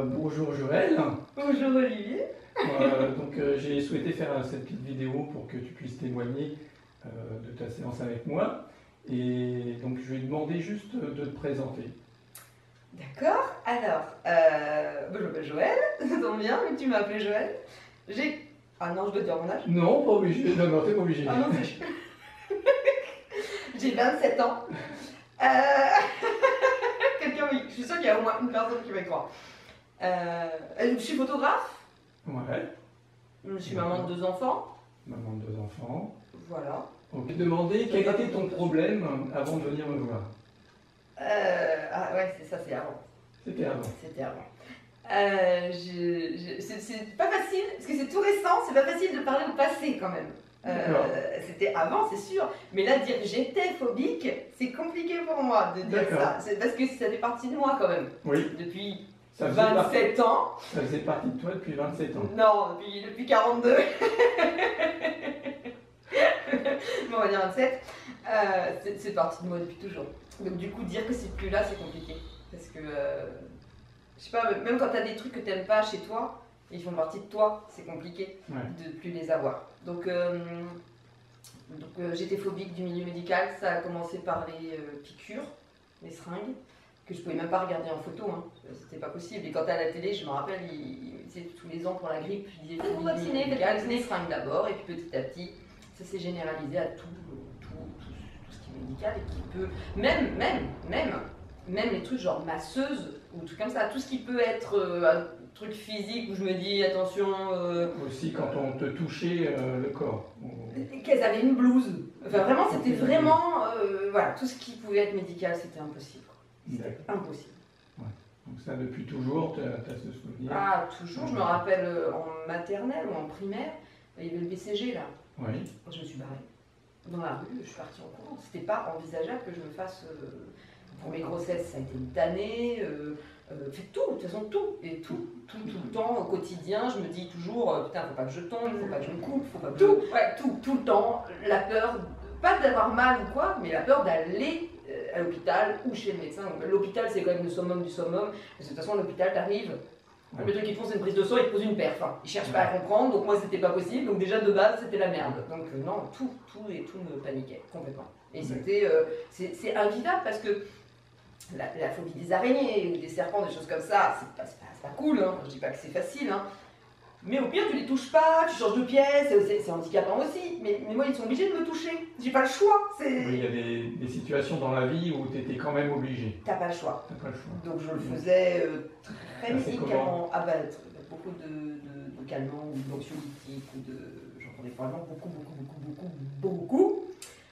Bonjour Joël. Bonjour Olivier. J'ai souhaité faire cette petite vidéo pour que tu puisses témoigner de ta séance avec moi. Et donc je vais te demander juste de te présenter. D'accord, alors, je m'appelle Joël, ça tombe bien, mais tu m'as appelé Joël. Ah non, je dois dire mon âge. Non, pas obligé. Non, t'es pas obligé. Ah non, j'ai 27 ans. Quelqu'un, oui, je suis sûre qu'il y a au moins une personne qui va y croire. Je suis photographe. Ouais. Je suis maman de 2 enfants. Maman de 2 enfants. Voilà. Donc, je vais te demander quel était ton problème avant de venir me voir. Ah ouais, c'est ça, c'est avant. C'était avant. C'était avant. C'est pas facile, parce que c'est tout récent, c'est pas facile de parler au passé quand même. C'était avant, c'est sûr. Mais là, dire j'étais phobique, c'est compliqué pour moi de dire ça. C'est parce que ça fait partie de moi quand même. Oui. Depuis ça 27 ans. Ça faisait partie de toi depuis 27 ans. Non, depuis 42. Bon, on va dire 27. C'est partie de moi depuis toujours. Donc du coup, dire que c'est plus là, c'est compliqué. Parce que, je sais pas, même quand tu as des trucs que tu n'aimes pas chez toi, ils font partie de toi, c'est compliqué de ne plus les avoir. Donc j'étais phobique du milieu médical, ça a commencé par les piqûres, les seringues, que je pouvais même pas regarder en photo, hein. C'était pas possible. Et quand à la télé, je me rappelle, ils disaient tous les ans pour la grippe, ils disaient faites-vous vacciner, les seringues d'abord, et puis petit à petit, ça s'est généralisé à tout ce qui est médical et qui peut, même les trucs genre masseuse ou trucs comme ça, tout ce qui peut être un truc physique où je me dis attention. Aussi quand on te touchait le corps. Qu'elles avaient une blouse. Enfin vraiment, c'était vraiment. Voilà, tout ce qui pouvait être médical, c'était impossible. C'était impossible. Ouais. Donc ça depuis toujours, tu as ce souvenir? Ah, toujours. Je me rappelle en maternelle ou en primaire, il y avait le BCG là. Oui. Je me suis barrée dans la rue, je suis partie en courant. C'était pas envisageable que je me fasse. Pour mes grossesses, ça a été damné. Fait tout, de toute façon tout. Et tout le temps, au quotidien, je me dis toujours putain, faut pas que je tombe, faut pas que je me coupe, faut pas que tout le temps. La peur, pas d'avoir mal ou quoi, mais la peur d'aller à l'hôpital ou chez le médecin. L'hôpital, c'est quand même le summum du summum. Parce que de toute façon, à l'hôpital, t'arrives. Le truc qu'ils font, c'est une prise de sang, ils te posent une perf. Hein. Ils cherchent pas à comprendre, donc moi c'était pas possible. Donc déjà de base, c'était la merde. Donc non, tout me paniquait complètement. Et c'était, c'est invivable parce que la phobie des araignées ou des serpents, des choses comme ça, c'est pas cool. Hein. Je dis pas que c'est facile. Hein. Mais au pire, tu les touches pas, tu changes de pièce, c'est handicapant aussi. Mais moi, ils sont obligés de me toucher. J'ai pas le choix. Oui, il y a des situations dans la vie où tu étais quand même obligé. T'as pas le choix. T'as pas le choix. Donc je le faisais très médicalement. Ah bah, beaucoup de calmants ou d'anxiolytiques ou de. J'en prenais probablement beaucoup.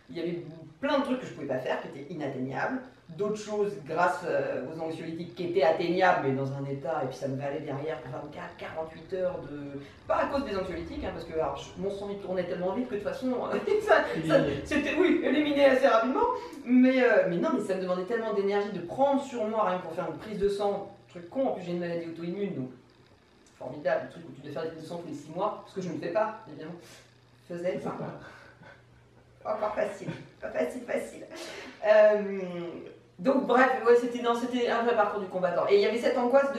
Il y avait plein de trucs que je pouvais pas faire qui étaient inatteignables. D'autres choses grâce aux anxiolytiques qui étaient atteignables mais dans un état, et puis ça me valait derrière 24-48 heures de. Pas à cause des anxiolytiques, hein, parce que alors, mon sang il tournait tellement vite que de toute façon, c'était éliminé assez rapidement. Mais non, mais ça me demandait tellement d'énergie de prendre sur moi rien pour faire une prise de sang, truc con, en plus j'ai une maladie auto-immune, donc formidable, le truc où tu dois faire des prises de sang tous les 6 mois, ce que je ne fais pas, évidemment. Faisais, enfin. Encore facile, pas facile. Donc bref, ouais, c'était un vrai parcours du combattant. Et il y avait cette angoisse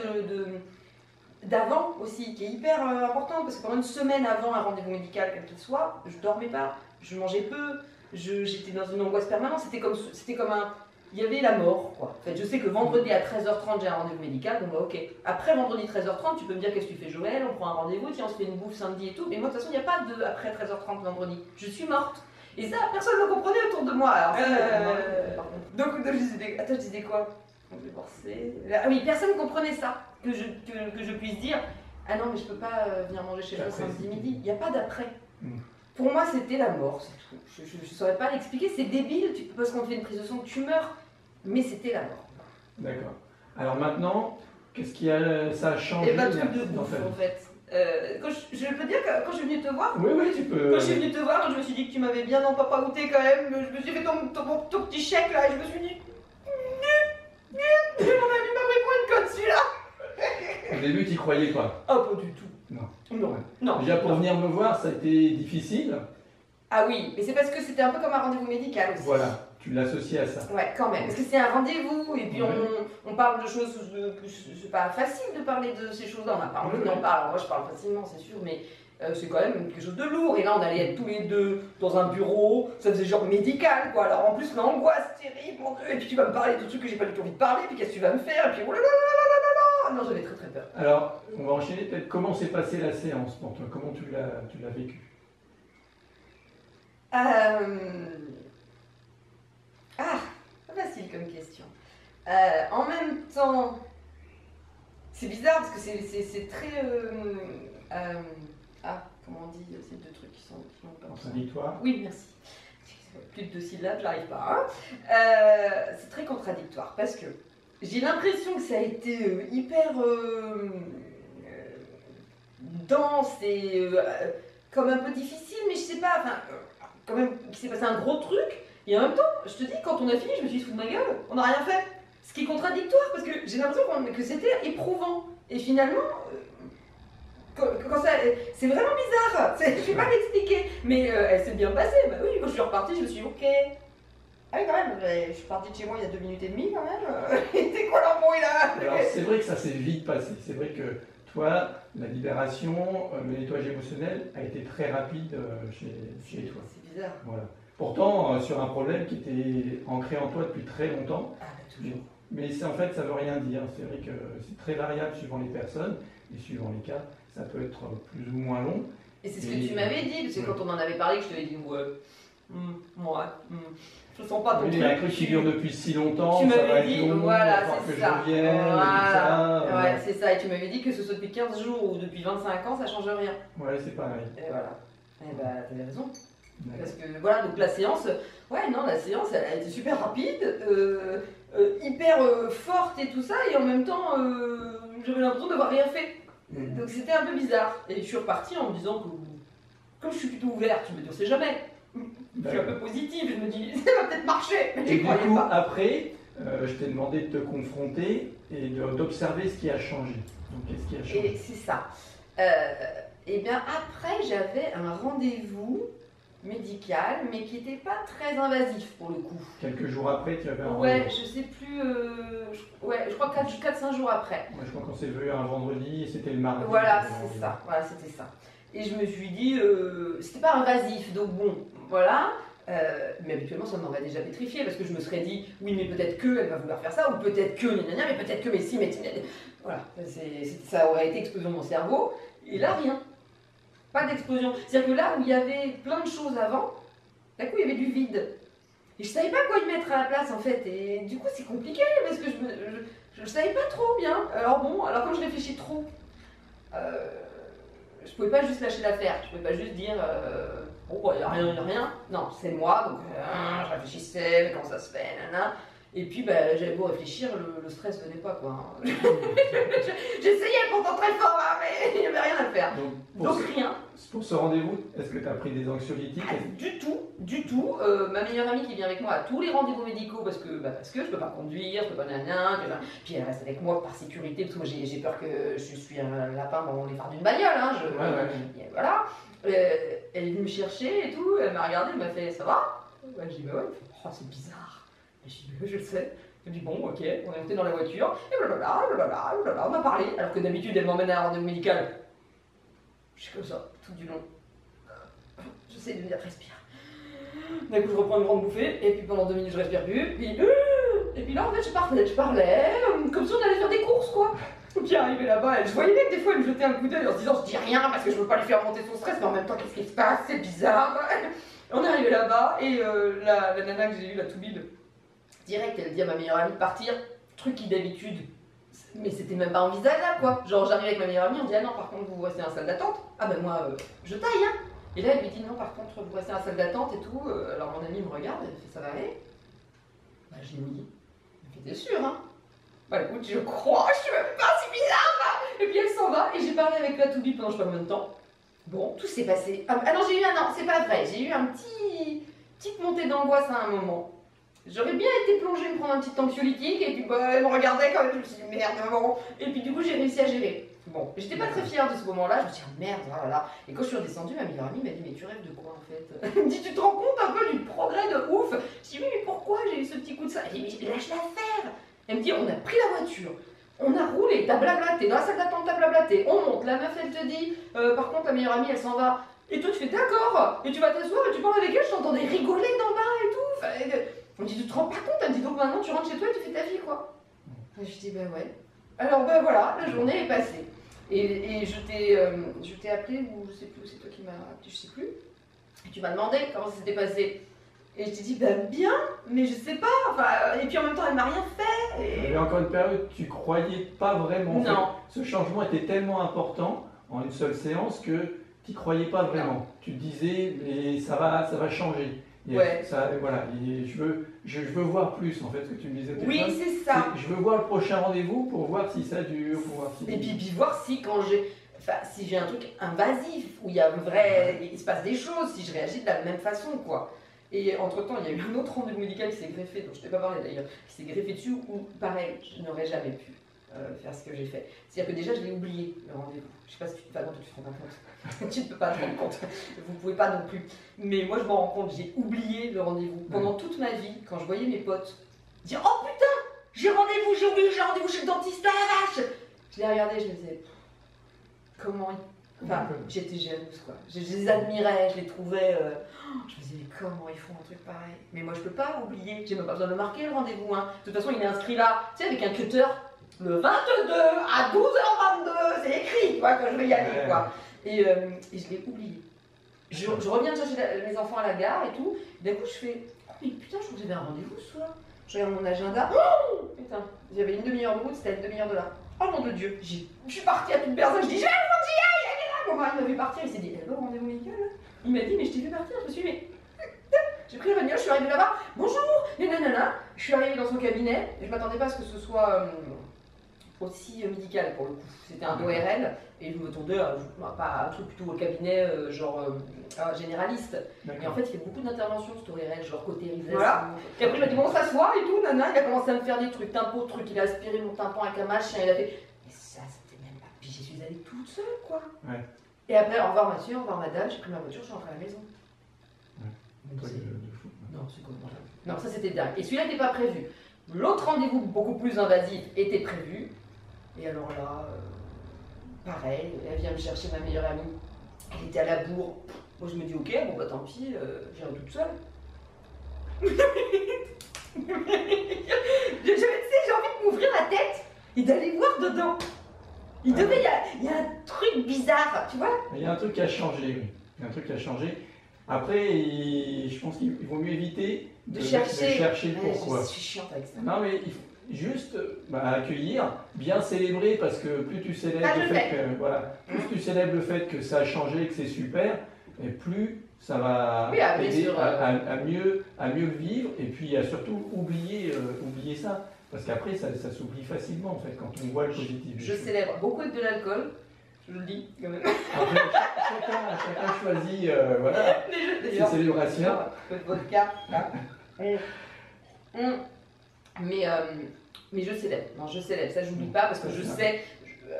d'avant aussi, qui est hyper importante, parce que pendant une semaine avant un rendez-vous médical, quel qu'il soit, je dormais pas, je mangeais peu, j'étais dans une angoisse permanente, c'était comme un. Il y avait la mort, quoi. En fait, je sais que vendredi à 13h30, j'ai un rendez-vous médical, donc bah, ok. Après vendredi 13h30, tu peux me dire qu'est-ce que tu fais Joël, on prend un rendez-vous, tiens, on se fait une bouffe samedi et tout. Mais moi, de toute façon, il n'y a pas de après 13h30 vendredi. Je suis morte. Et ça, personne ne me comprenait autour de moi. Alors, donc je disais quoi? Ah oui, personne ne comprenait ça. Que je puisse dire, ah non, mais je peux pas venir manger chez moi samedi midi. Il n'y a pas d'après. Pour moi, c'était la mort, c'est tout. Je ne saurais pas l'expliquer, c'est débile, parce qu'on te fait une prise de sang, tu meurs. Mais c'était la mort. D'accord. Alors maintenant, qu'est-ce qui ça a changé? Et bah, truc de bouffe, en fait. Je peux dire que quand je suis venue te voir, oui, tu peux. Quand je suis venue te voir, je me suis dit que tu m'avais bien empapaouté quand même. Je me suis fait ton petit chèque là et je me suis dit. Mon ami m'a pris pour une conne celui-là. Au début, tu y croyais pas? Ah, pas du tout. Non. Déjà pour venir me voir, ça a été difficile. Ah oui, mais c'est parce que c'était un peu comme un rendez-vous médical aussi. Voilà. tu l'associes à ça. Ouais, quand même. Parce que c'est un rendez-vous, et puis Ouais. on parle de choses que c'est pas facile de parler de ces choses-là. On n'a pas envie d'en parler. Alors, moi, je parle facilement, c'est sûr, mais c'est quand même quelque chose de lourd. Et là, on allait être tous les deux dans un bureau, ça faisait genre médical, quoi. Alors, en plus, l'angoisse terrible, mon Dieu. Et puis, tu vas me parler de trucs que j'ai pas du tout envie de parler, puis qu'est-ce que tu vas me faire, et puis oh là là là là là là. Non, j'avais très très peur. Alors, on va enchaîner peut-être. Comment s'est passée la séance pour toi? Comment tu l'as vécue? Ah, pas facile comme question. En même temps, c'est bizarre parce que c'est très. Comment on dit ces deux trucs qui sont comme ça. Contradictoire? Oui, merci. Plus de 2 syllabes, j'arrive pas. C'est très contradictoire parce que j'ai l'impression que ça a été hyper dense et comme un peu difficile, mais je sais pas, quand même, il s'est passé un gros truc. Et en même temps, je te dis, quand on a fini, je me suis dit, sous de ma gueule, on n'a rien fait. Ce qui est contradictoire parce que j'ai l'impression que c'était éprouvant. Et finalement, c'est vraiment bizarre. Je ne sais pas l'expliquer. Mais elle s'est bien passée. Bah oui, quand je suis repartie, je me suis dit, ok. Ah oui, quand même, je suis partie de chez moi il y a 2 minutes et demie quand même. C'est quoi l'embrouille là? Alors, c'est vrai que ça s'est vite passé. C'est vrai que toi, la libération, le nettoyage émotionnel a été très rapide chez toi. C'est bizarre. Voilà. Pourtant, sur un problème qui était ancré en toi depuis très longtemps. Ah, bah, toujours. Mais en fait, ça ne veut rien dire. C'est vrai que c'est très variable suivant les personnes et suivant les cas. Ça peut être plus ou moins long. Et c'est ce que tu m'avais dit, parce que quand on en avait parlé, que je te l'avais dit, ouais, je sens pas ton truc. Il y a un truc qui dure depuis si longtemps, tu ça va m'avais être dit, long, voilà, que c'est ça. Je revienne, Voilà. tout ça. Ouais, c'est ça. Et tu m'avais dit que ce soit depuis 15 jours ou depuis 25 ans, ça change rien. Ouais, c'est pareil. Et voilà. Et bah, t'avais raison. Ouais. Parce que voilà, donc la séance, la séance, elle a été super rapide, hyper forte et tout ça, et en même temps, j'avais l'impression d'avoir rien fait. Donc c'était un peu bizarre. Et je suis repartie en me disant que, comme je suis plutôt ouverte, je me dis, on sait jamais. Je suis un peu positive, je me dis, ça va peut-être marcher. Mais et du coup, après, je t'ai demandé de te confronter et d'observer ce qui a changé. Donc, qu'est-ce qui a changé? Et c'est ça. Et bien après, j'avais un rendez-vous médical, mais qui n'était pas très invasif pour le coup. Quelques jours après, tu avais un rendez-vous? Ouais, je sais plus. Je crois 4-5 jours après. Moi, je crois qu'on s'est vu un vendredi et c'était le mardi. Voilà, c'est ça. Voilà, c'était ça. Et je me suis dit, c'était pas invasif, donc bon, voilà. Mais habituellement, ça m'aurait déjà pétrifié parce que je me serais dit, oui, mais peut-être qu'elle va vouloir faire ça, ou peut-être que, mais peut-être que, mais si, mais. Voilà, ça aurait été explosion de mon cerveau. Et là, rien. Pas d'explosion. C'est-à-dire que là où il y avait plein de choses avant, d'un coup, il y avait du vide. Et je savais pas quoi y mettre à la place en fait. Et du coup, c'est compliqué parce que je savais pas trop bien. Alors bon, quand je réfléchis trop, je pouvais pas juste lâcher l'affaire. Je pouvais pas juste dire, il n'y a rien. Non, c'est moi, donc je réfléchissais, mais comment ça se fait, nanana. Et puis, j'avais beau réfléchir, le stress venait pas, quoi. J'essayais pourtant très fort, mais il n'y avait rien à faire. Donc rien. Pour ce rendez-vous, est-ce que tu as pris des anxiolytiques? Du tout. Ma meilleure amie qui vient avec moi à tous les rendez-vous médicaux parce que je peux pas conduire, je peux pas puis elle reste avec moi par sécurité parce que moi j'ai peur que je suis un lapin dans les phares d'une bagnole. Hein, voilà. Elle est venue me chercher et tout, elle m'a regardé, elle m'a fait ça va? Je dis ouais. C'est bizarre. Je dis je le sais. Je dis bon ok, on est monté dans la voiture et blablabla, on a parlé alors que d'habitude elle m'emmène à un rendez-vous médical. Je suis comme ça, tout du long. J'essaie de me dire, respire. D'un coup, je reprends une grande bouffée, et puis pendant 2 minutes, je respire plus. Et puis là, en fait, je parlais, comme si on allait faire des courses, quoi. Et puis, arrivé là-bas, je voyais bien que des fois, elle me jetait un coup d'œil en se disant, je dis rien parce que je veux pas lui faire monter son stress, mais en même temps, qu'est-ce qui se passe? C'est bizarre. On est arrivé là-bas, et la nana que j'ai eue, la Toubib, direct, elle dit à ma meilleure amie de partir. Truc qui d'habitude. Mais c'était même pas envisageable quoi. Genre j'arrive avec ma meilleure amie, on dit ah non par contre vous restez dans la salle d'attente. Ah ben moi je taille hein. Et là elle lui dit non par contre vous restez dans la salle d'attente et tout. Alors mon amie me regarde, elle fait ça va aller. Bah j'ai dit, t'es sûr hein? Bah écoute je crois, je suis même pas si bizarre. Et puis elle s'en va et j'ai parlé avec la Toubib pendant je sais pas combien de temps. Bon tout s'est passé. Ah non j'ai eu non c'est pas vrai, j'ai eu petite montée d'angoisse à un moment. J'aurais bien été plongée me prendre un petit anxiolytique et puis elle me regardait quand même, je me suis dit merde maman. Et puis du coup j'ai réussi à gérer. Bon, j'étais pas très fière de ce moment-là, je me suis dit, ah, merde, voilà. Et quand je suis redescendue, ma meilleure amie m'a dit, mais tu rêves de quoi en fait? Elle me dit, tu te rends compte un peu du progrès de ouf? Je dis, oui, mais pourquoi j'ai eu ce petit coup de ça? Elle dit, mais lâche l'affaire. Elle me dit, on a pris la voiture, on a roulé, t'as blablaté, dans la salle d'attente t'as blablaté, on monte, la meuf elle te dit, par contre la meilleure amie elle s'en va. Et toi tu fais d'accord, et tu vas t'asseoir et tu parles avec elle, je t'entendais rigoler d'en bas et tout. Enfin, on me dit, tu te rends pas compte? Elle me dit, donc maintenant tu rentres chez toi et tu fais ta vie quoi. Et je dis, bah ouais. Alors bah voilà, la journée est passée. Et je t'ai appelé, ou je sais plus, c'est toi qui m'as appelé, je sais plus. Et tu m'as demandé comment ça s'était passé. Et je t'ai dit, bah bien, mais je sais pas. Enfin, et puis en même temps, elle m'a rien fait. Et... Il y avait encore une période, tu croyais pas vraiment. En non. fait, ce changement était tellement important en une seule séance que tu n'y croyais pas vraiment. Non. Tu te disais, mais ça va changer. Et ouais. Ça, voilà. Et je veux voir plus, en fait, ce que tu me disais. Oui, c'est ça. Je veux voir le prochain rendez-vous pour voir si ça dure. Pour voir si... Et puis voir si quand j'ai... Enfin, si j'ai un truc invasif, où il y a un vrai... il se passe des choses, si je réagis de la même façon, quoi. Et entre-temps, il y a eu un autre rendez-vous médical qui s'est greffé, dont je ne t'ai pas parlé d'ailleurs, qui s'est greffé dessus, où, pareil, je n'aurais jamais pu faire ce que j'ai fait. C'est-à-dire que déjà, je l'ai oublié, le rendez-vous. Je ne sais pas si tu te rends compte. Tu ne peux pas te rendre compte. Vous ne pouvez pas non plus. Mais moi, je m'en rends compte, j'ai oublié le rendez-vous. Pendant toute ma vie, quand je voyais mes potes dire « Oh putain, j'ai rendez-vous, j'ai oublié, j'ai rendez-vous chez le dentiste, à la vache !» Je les regardais, je me disais « Comment ils... » Enfin, j'étais jalouse, quoi. Je les admirais, je les trouvais... Je me disais, mais comment ils font un truc pareil? Mais moi, je peux pas oublier. J'ai même pas besoin de marquer le rendez-vous. Hein. De toute façon, il est inscrit là, tu sais, avec un cutter. Le 22 à 12h22, c'est écrit, tu vois, que je vais y aller, quoi. Et je l'ai oublié. Je reviens chercher mes enfants à la gare et tout. D'un coup, je fais, oh, mais putain, je crois que j'avais un rendez-vous ce soir. Je regarde mon agenda. Oh, putain, j'avais une demi-heure de route, c'était une demi-heure de là. Oh mon Dieu, je suis partie à toute personne. Je dis, j'ai un mon mari m'a vu partir, il s'est dit, elle va au rendez-vous médical là? Il m'a dit, mais je t'ai vu partir, je me suis dit, mais... J'ai pris la bagnole, je suis arrivée là-bas, bonjour, et nanana. Je suis arrivée dans son cabinet, et je m'attendais pas à ce que ce soit aussi médical pour le coup. C'était un ORL, et je me tournais, pas un truc plutôt au cabinet, généraliste. Et en fait, il fait beaucoup d'interventions, cet ORL, genre cautérisation. Voilà. Et après, il m'a dit, bon, on s'assoit et tout, nana. Il a commencé à me faire des trucs, tympo, truc, il a aspiré mon tympan avec un machin, il a fait... Mais ça, c'était même pas... Puis j'y suis allée toute seule, quoi. Ouais. Et après, au revoir monsieur, au revoir madame, j'ai pris ma voiture, je suis rentrée à la maison. Ouais. Non, c'est quoi? Non, ça c'était dingue. Et celui-là n'était pas prévu. L'autre rendez-vous beaucoup plus invasif était prévu. Et alors là, pareil, elle vient me chercher ma meilleure amie. Elle était à la bourre. Moi je me dis ok, bon bah tant pis, j'irai toute seule. Tu sais, j'ai envie de m'ouvrir la tête et d'aller voir dedans. Il y a un truc bizarre, tu vois? Il y a un truc qui a changé, oui. Il y a un truc qui a changé. Après, je pense qu'il vaut mieux éviter de chercher le pourquoi. Je suis chiante avec ça. Non, mais il faut juste accueillir, bien célébrer, parce que plus tu célèbres plus tu célèbres le fait que ça a changé, que c'est super, et plus ça va aider à mieux le vivre, et puis à surtout oublier ça. Parce qu'après, ça s'oublie facilement, en fait, quand on voit le positif. Je célèbre beaucoup avec de l'alcool, je le dis quand même. Après, chacun choisit ses célébrations. Un peu de vodka, là. Mais je célèbre. Non, je célèbre. Ça, j'oublie pas, parce que je sais,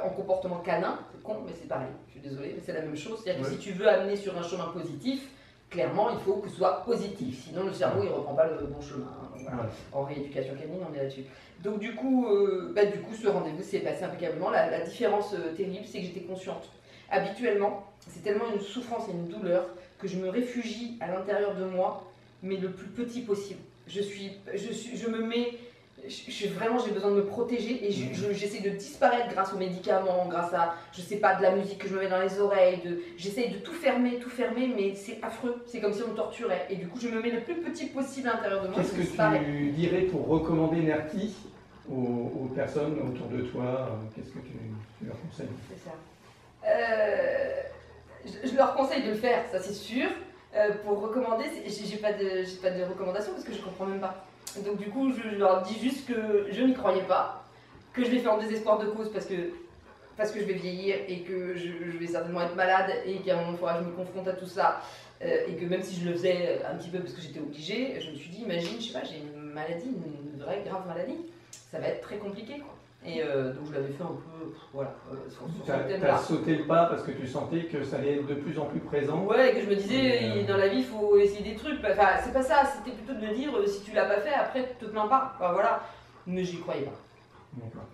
en comportement canin, c'est con, mais c'est pareil. Je suis désolée, mais c'est la même chose. C'est-à-dire que si tu veux amener sur un chemin positif, clairement, il faut que ce soit positif. Sinon, le cerveau, il ne reprend pas le bon chemin. Voilà. En rééducation canine, on est là-dessus. Donc du coup, ce rendez-vous s'est passé impeccablement. La différence terrible, c'est que j'étais consciente. Habituellement, c'est tellement une souffrance et une douleur que je me réfugie à l'intérieur de moi, mais le plus petit possible. Vraiment, j'ai besoin de me protéger et j'essaie de disparaître grâce aux médicaments, grâce à, je sais pas, de la musique que je me mets dans les oreilles. J'essaie de tout fermer, mais c'est affreux. C'est comme si on me torturait. Et du coup, je me mets le plus petit possible à l'intérieur de moi. Qu'est-ce que tu dirais pour recommander Nerti aux personnes autour de toi? Qu'est-ce que tu leur conseilles? C'est ça. Je leur conseille de le faire, ça c'est sûr. Pour recommander, j'ai pas de recommandation parce que je comprends même pas. Donc du coup, je leur dis juste que je n'y croyais pas, que je l'ai fait en désespoir de cause parce que je vais vieillir et que je vais certainement être malade et qu'à un moment il faudra que je me confronte à tout ça et que même si je le faisais un petit peu parce que j'étais obligée, je me suis dit, imagine, je sais pas, j'ai une maladie, une vraie grave maladie, ça va être très compliqué quoi. Et donc je l'avais fait un peu, voilà, sur ce thème-là. Tu as sauté le pas parce que tu sentais que ça allait être de plus en plus présent. Ouais, et que je me disais, dans la vie, il faut essayer des trucs. Enfin, c'est pas ça, c'était plutôt de me dire, si tu l'as pas fait, après, te plains pas. Enfin, voilà. Mais j'y croyais pas.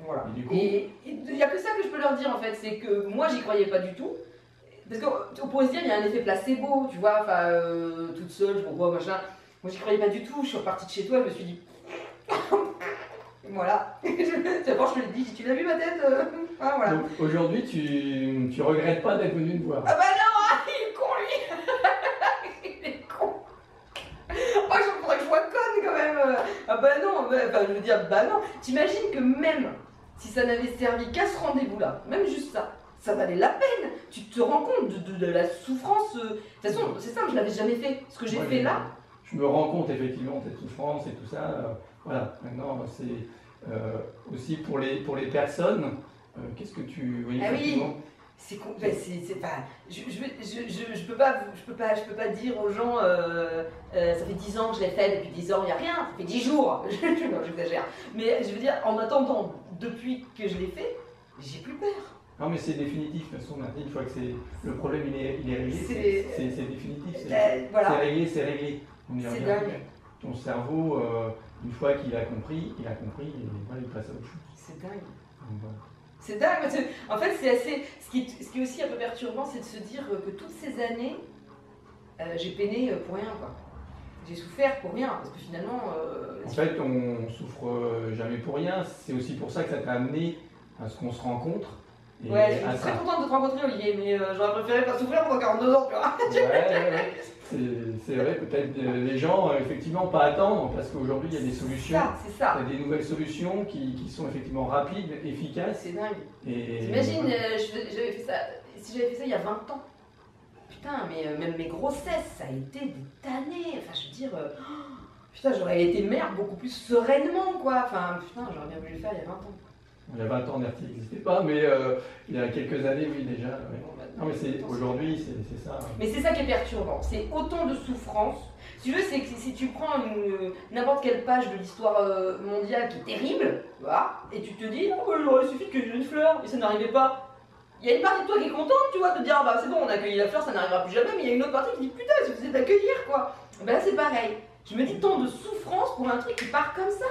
Voilà. Et il n'y a que ça que je peux leur dire, en fait, c'est que moi, j'y croyais pas du tout. Parce qu'on pourrait se dire, il y a un effet placebo, tu vois, enfin, toute seule, je vois, machin. Moi, j'y croyais pas du tout. Je suis repartie de chez toi, je me suis dit... Voilà. D'abord, je te l'ai dit, tu l'as vu ma tête voilà. Donc aujourd'hui, tu regrettes pas d'être venu me voir? Ah bah non, il est con lui. Il est con. Oh, je voudrais que je sois conne quand même. Ah bah non, enfin, je veux dire, bah non. T'imagines que même si ça n'avait servi qu'à ce rendez-vous-là, même juste ça, ça valait la peine. Tu te rends compte de la souffrance. De toute façon, c'est simple, je l'avais jamais fait. Ce que j'ai fait là. Je me rends compte effectivement de cette souffrance et tout ça. Voilà, maintenant c'est aussi pour les personnes. Qu'est-ce que tu voyais? Ah oui, c'est pas. Je peux pas dire aux gens. Ça fait 10 ans que je l'ai fait, depuis 10 ans il n'y a rien. Ça fait 10 jours. Non, j'exagère. Mais je veux dire, en attendant, depuis que je l'ai fait, j'ai plus peur. Non mais c'est définitif, de toute façon, une fois que le problème il est réglé, c'est définitif, voilà. c'est réglé. C'est dingue. Ton cerveau, une fois qu'il a compris, et voilà, il passe à autre chose. C'est dingue. Voilà. C'est dingue, parce que, en fait c'est assez... Ce qui est aussi un peu perturbant, c'est de se dire que toutes ces années, j'ai peiné pour rien, quoi. J'ai souffert pour rien, parce que finalement... en fait, on souffre jamais pour rien, c'est aussi pour ça que ça t'a amené à ce qu'on se rencontre. Et ouais, je suis très contente de te rencontrer, Olivier, mais j'aurais préféré pas souffrir pendant 42 ans, tu vois. Ouais. C'est vrai, peut-être les gens, effectivement, pas attendre, parce qu'aujourd'hui, il y a des solutions. C'est ça. Il y a des nouvelles solutions qui sont effectivement rapides, efficaces. C'est dingue. T'imagines, j'avais fait ça, si j'avais fait ça il y a 20 ans. Putain, mais même mes grossesses, ça a été des années. Enfin, je veux dire, putain, j'aurais été mère beaucoup plus sereinement, quoi. Enfin, putain, j'aurais bien voulu le faire il y a 20 ans. Il y a 20 ans, Nerti n'existait pas, mais il y a quelques années, oui, déjà. Ouais. Non, mais aujourd'hui, c'est ça. Mais c'est ça qui est perturbant. C'est autant de souffrance. Si tu veux, c'est que si tu prends n'importe quelle page de l'histoire mondiale qui est terrible, tu vois, et tu te dis, oh, bah, il aurait suffi que j'ai une fleur, et ça n'arrivait pas. Il y a une partie de toi qui est contente, tu vois, de te dire, ah bah c'est bon, on a accueilli la fleur, ça n'arrivera plus jamais, mais il y a une autre partie qui dit, putain, il suffisait d'accueillir, quoi. Et ben là, c'est pareil. Je me dis, tant de souffrance pour un truc qui part comme ça.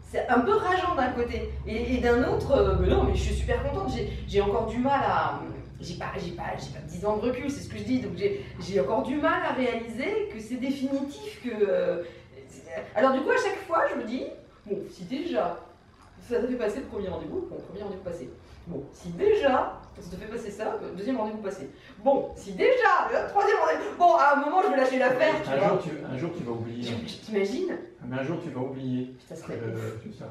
C'est un peu rageant d'un côté. Et d'un autre, non, mais je suis super contente. J'ai encore du mal à. J'ai pas 10 ans de recul, c'est ce que je dis. Donc j'ai encore du mal à réaliser que c'est définitif. Alors, du coup, à chaque fois, je me dis, bon, si déjà ça t'a fait passer le premier rendez-vous, premier rendez-vous passé. Bon, si déjà ça te fait passer ça, deuxième rendez-vous passé. Bon, si déjà, troisième rendez-vous. Bon, à un moment, je vais lâcher l'affaire. Un jour, tu vas oublier. T'imagines? Mais un jour, tu vas oublier. Ça serait c'est ça,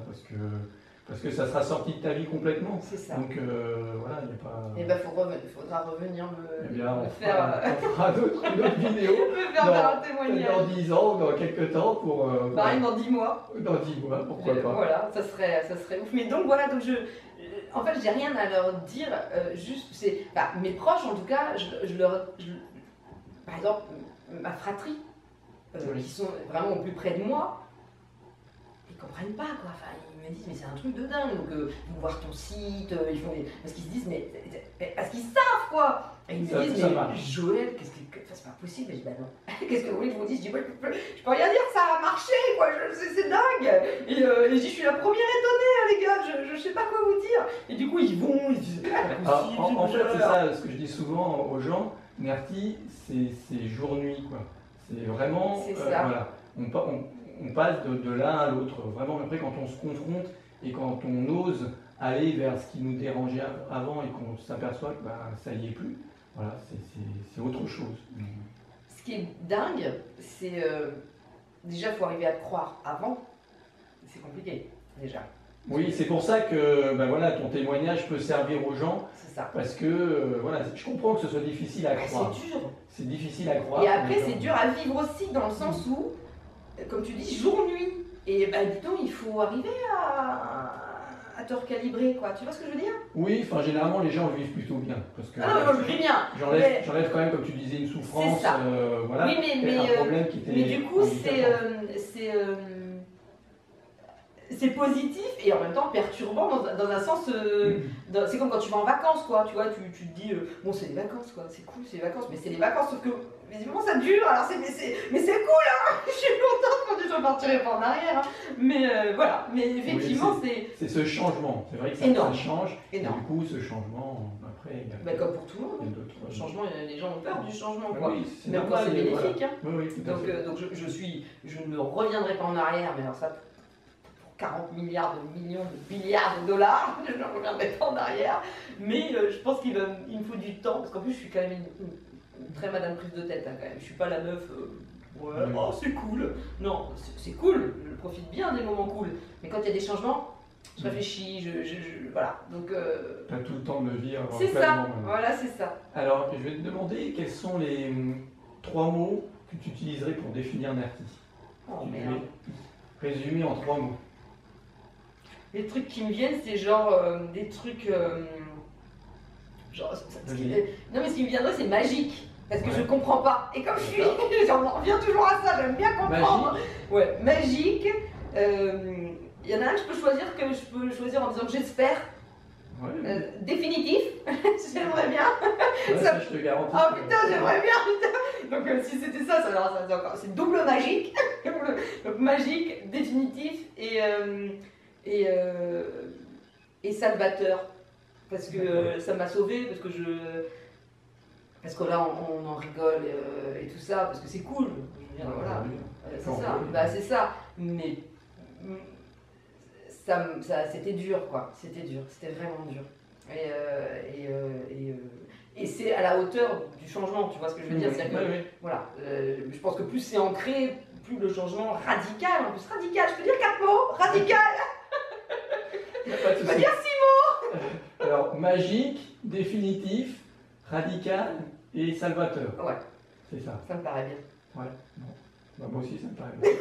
parce que ça sera sorti de ta vie complètement. C'est ça. Donc voilà, il n'y a pas. Et ben, faudra revenir me faire. On fera d'autres vidéos. Me faire un témoignage. Dans 10 ans, dans quelques temps, pour. Pareil, dans 10 mois. Dans 10 mois, pourquoi pas. Voilà, ça serait ouf. Mais donc voilà, donc en fait, j'ai rien à leur dire, juste, mes proches en tout cas, par exemple, ma fratrie, qui sont vraiment au plus près de moi, ils comprennent pas, quoi. Enfin, ils me disent, mais c'est un truc de dingue. Donc, ils vont voir ton site, ils font parce qu'ils se disent, mais parce qu'ils savent, quoi. Et ils me disent, mais Joël, c'est pas possible. Et je dis, bah non. Qu'est-ce que vous voulez que je vous dise? Je dis, je peux rien dire, ça a marché, quoi. C'est dingue. Et je dis, je suis la première étonnée, les gars. Je sais pas quoi vous dire. Et du coup, ils disent, c'est pas possible. En fait, c'est ça, ce que je dis souvent aux gens. Nerti, c'est jour-nuit, quoi. C'est vraiment. C'est ça. Voilà. On passe de l'un à l'autre. Vraiment, après, quand on se confronte et quand on ose aller vers ce qui nous dérangeait avant et qu'on s'aperçoit que ça y est plus, voilà, c'est autre chose. Ce qui est dingue, c'est déjà, il faut arriver à te croire avant. C'est compliqué, déjà. Oui, c'est pour ça que voilà, ton témoignage peut servir aux gens. C'est ça. Parce que voilà, je comprends que ce soit difficile à croire. C'est dur. C'est difficile à croire. Et après, c'est dur à vivre aussi, dans le sens où, comme tu dis, jour-nuit. Et dis donc, il faut arriver à te recalibrer, quoi. Tu vois ce que je veux dire? Oui, enfin, généralement, les gens vivent plutôt bien. Parce que, ah non, mais moi, je vis bien. J'enlève quand même, comme tu disais, une souffrance. Ça. Voilà, oui, un problème qui était. mais du coup, c'est positif et en même temps perturbant dans un sens. C'est comme quand tu vas en vacances, quoi. Tu vois, tu te dis, bon, c'est les vacances, quoi. C'est cool, c'est les vacances, mais c'est les vacances, sauf que visiblement ça dure. Alors mais c'est cool, hein. Je suis contente quand je repartirai pas en arrière. Hein. Mais voilà. Mais effectivement, oui, c'est ce changement. C'est vrai que ça change. Énorme. Et du coup, ce changement, après. Comme pour tout le monde. Le changement, les gens ont peur du changement, quoi. Oui, même quand c'est bénéfique. Voilà. Hein. Oui, donc je ne reviendrai pas en arrière, mais alors ça. 40 milliards de millions de milliards de dollars, je ne reviendrai pas en arrière, mais je pense qu'il me faut du temps, parce qu'en plus je suis quand même une très madame prise de tête, hein, quand même. Je suis pas la meuf, oh c'est cool, non, c'est cool, je profite bien des moments cool, mais quand il y a des changements, je réfléchis, voilà, donc... T'as tout le temps de le vivre. C'est ça, voilà, c'est ça. Alors, je vais te demander quels sont les 3 mots que tu utiliserais pour définir un artiste. Oh merde. Résumé en 3 mots. Les trucs qui me viennent, c'est genre des trucs. Non, mais ce qui me viendrait, c'est magique. Parce que je comprends pas. Et comme je suis. J'en reviens toujours à ça, j'aime bien comprendre. Magique. Ouais, magique. Il y en a un que je peux choisir en disant que j'espère. Ouais. Définitif. J'aimerais bien. Ouais, ça, je te garantis. Oh putain, j'aimerais bien, putain. Donc, si c'était ça, c'est double magique. Donc, magique, définitif et salvateur, parce que ça m'a sauvé, parce que là on en rigole et tout ça, parce que c'est cool, je veux dire, voilà, c'est ça, mais ça c'était dur, quoi, c'était vraiment dur, et c'est à la hauteur du changement, tu vois ce que je veux dire, c'est que voilà, je pense que plus c'est ancré, plus le changement radical, en plus radical, je peux dire 4 mots, radical. Je peux dire 6 mots. Alors, magique, définitif, radical et salvateur. Ouais. C'est ça. Ça me paraît bien. Ouais. Bon. Bah, moi aussi, ça me paraît bien.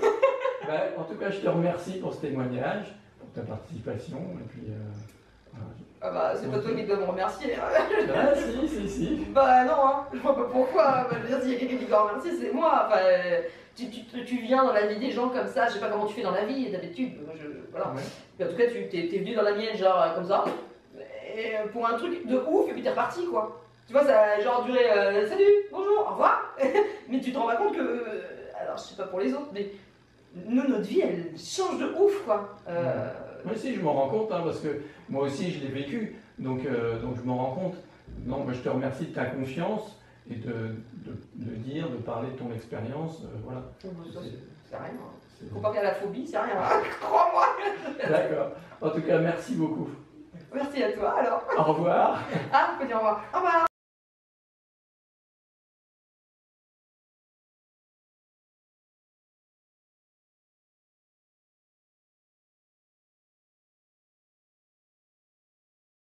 En tout cas, je te remercie pour ce témoignage, pour ta participation. Et puis, voilà. Ah bah, c'est pas toi qui dois me remercier. Ah, si. Bah non, hein. Je vois pas pourquoi. Je veux dire, s'il y a quelqu'un qui doit remercier, c'est moi. Enfin, tu viens dans la vie des gens comme ça, je sais pas comment tu fais dans la vie d'habitude. Voilà. Ouais. En tout cas, tu t'es venu dans la mienne, genre comme ça, et pour un truc de ouf, et puis t'es reparti, quoi. Tu vois, ça a genre duré salut, bonjour, au revoir. Mais tu te rends pas compte que. Alors, je sais pas pour les autres, mais nous, notre vie, elle change de ouf, quoi. Moi aussi, je m'en rends compte, hein, parce que moi aussi, je l'ai vécu, donc je m'en rends compte. Non, moi, je te remercie de ta confiance et de dire, de parler de ton expérience, voilà. C'est rien. Faut pas qu'il y ait la phobie, c'est rien. Crois-moi. D'accord. En tout cas, merci beaucoup. Merci à toi, alors. Au revoir. Ah, on peut dire au revoir. Au revoir.